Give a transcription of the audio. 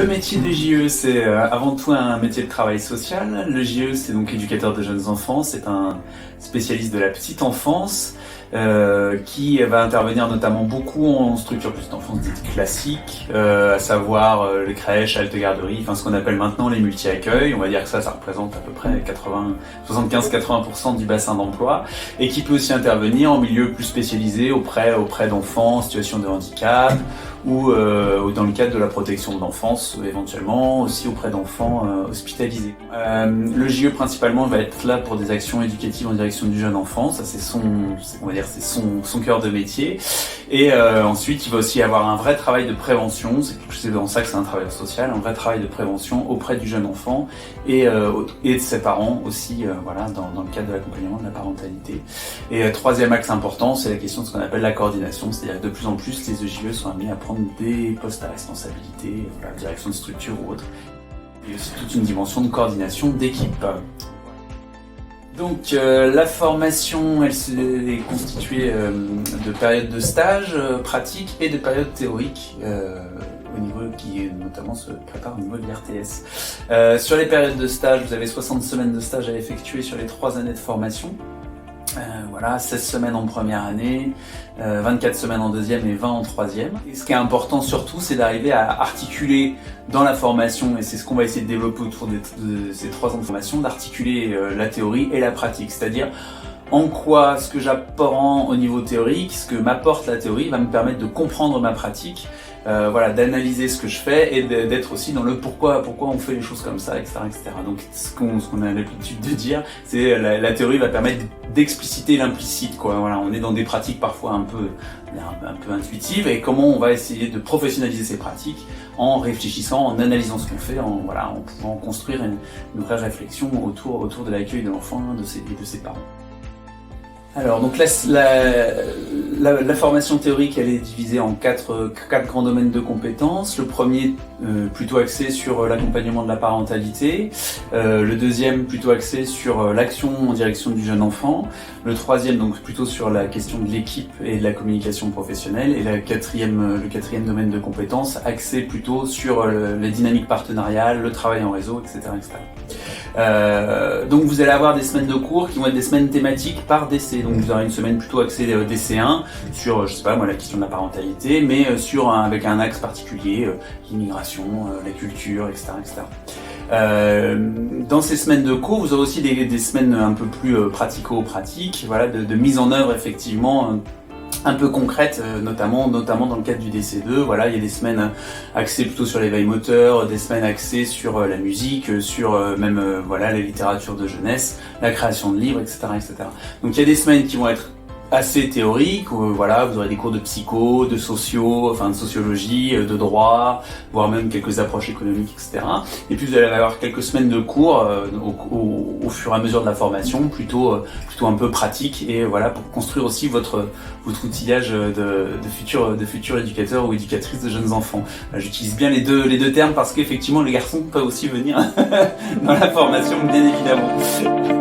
Le métier de JE, c'est avant tout un métier de travail social. Le JE, c'est donc éducateur de jeunes enfants, c'est un spécialiste de la petite enfance qui va intervenir notamment beaucoup en structure petite enfance dite classique, à savoir les crèches, haltes garderies, enfin ce qu'on appelle maintenant les multi-accueils. On va dire que ça représente à peu près 75-80% du bassin d'emploi, et qui peut aussi intervenir en milieu plus spécialisé auprès d'enfants en situation de handicap, ou dans le cadre de la protection de l'enfance, éventuellement aussi auprès d'enfants hospitalisés. Le JE principalement va être là pour des actions éducatives en direction du jeune enfant, ça c'est son cœur de métier. Et ensuite il va aussi avoir un vrai travail de prévention, c'est dans ça que c'est un travailleur social, un vrai travail de prévention auprès du jeune enfant et de ses parents aussi, voilà, dans le cadre de l'accompagnement de la parentalité. Et troisième axe important, c'est la question de ce qu'on appelle la coordination, c'est-à-dire que de plus en plus les EJE sont amenés à prendre des postes à responsabilité, voilà, direction de structure ou autre. Et aussi toute une dimension de coordination d'équipe. Donc la formation, elle est constituée de périodes de stage pratique et de périodes théoriques au niveau qui notamment se prépare au niveau de l'IRTS. Sur les périodes de stage, vous avez 60 semaines de stage à effectuer sur les 3 années de formation. Voilà, 16 semaines en première année, 24 semaines en deuxième et 20 en troisième. Et ce qui est important surtout, c'est d'arriver à articuler dans la formation, et c'est ce qu'on va essayer de développer autour de ces 3 ans de formation, d'articuler la théorie et la pratique. C'est-à-dire en quoi ce que j'apprends au niveau théorique, ce que m'apporte la théorie va me permettre de comprendre ma pratique, voilà, d'analyser ce que je fais et d'être aussi dans le pourquoi on fait les choses comme ça, etc., etc. Donc ce qu'on a l'habitude de dire, c'est la théorie va permettre d'expliciter l'implicite, quoi. Voilà, on est dans des pratiques parfois un peu intuitives, et comment on va essayer de professionnaliser ces pratiques en réfléchissant, en analysant ce qu'on fait, en pouvant construire une vraie réflexion autour de l'accueil de l'enfant et de ses parents. Alors donc la formation théorique, elle est divisée en quatre grands domaines de compétences. Le premier plutôt axé sur l'accompagnement de la parentalité, le deuxième plutôt axé sur l'action en direction du jeune enfant, le troisième donc plutôt sur la question de l'équipe et de la communication professionnelle, et le quatrième domaine de compétences axé plutôt sur les dynamiques partenariales, le travail en réseau, etc., etc. Donc vous allez avoir des semaines de cours qui vont être des semaines thématiques par DC. Donc vous aurez une semaine plutôt axée DC1 sur, je sais pas moi, la question de la parentalité, mais avec un axe particulier, l'immigration, la culture, etc., etc. Dans ces semaines de cours, vous aurez aussi des semaines un peu plus pratico-pratiques, voilà, de mise en œuvre effectivement un peu concrète, notamment dans le cadre du DC2. Voilà, il y a des semaines axées plutôt sur l'éveil moteur, des semaines axées sur la musique, sur voilà, la littérature de jeunesse, la création de livres, etc., etc. Donc il y a des semaines qui vont être assez théoriques, voilà, vous aurez des cours de psycho, de socio, enfin de sociologie, de droit, voire même quelques approches économiques, etc. Et puis vous allez avoir quelques semaines de cours au fur et à mesure de la formation, plutôt un peu pratique, et voilà, pour construire aussi votre outillage de futurs éducateurs ou éducatrices de jeunes enfants. J'utilise bien les deux termes parce qu'effectivement les garçons peuvent aussi venir dans la formation, bien évidemment.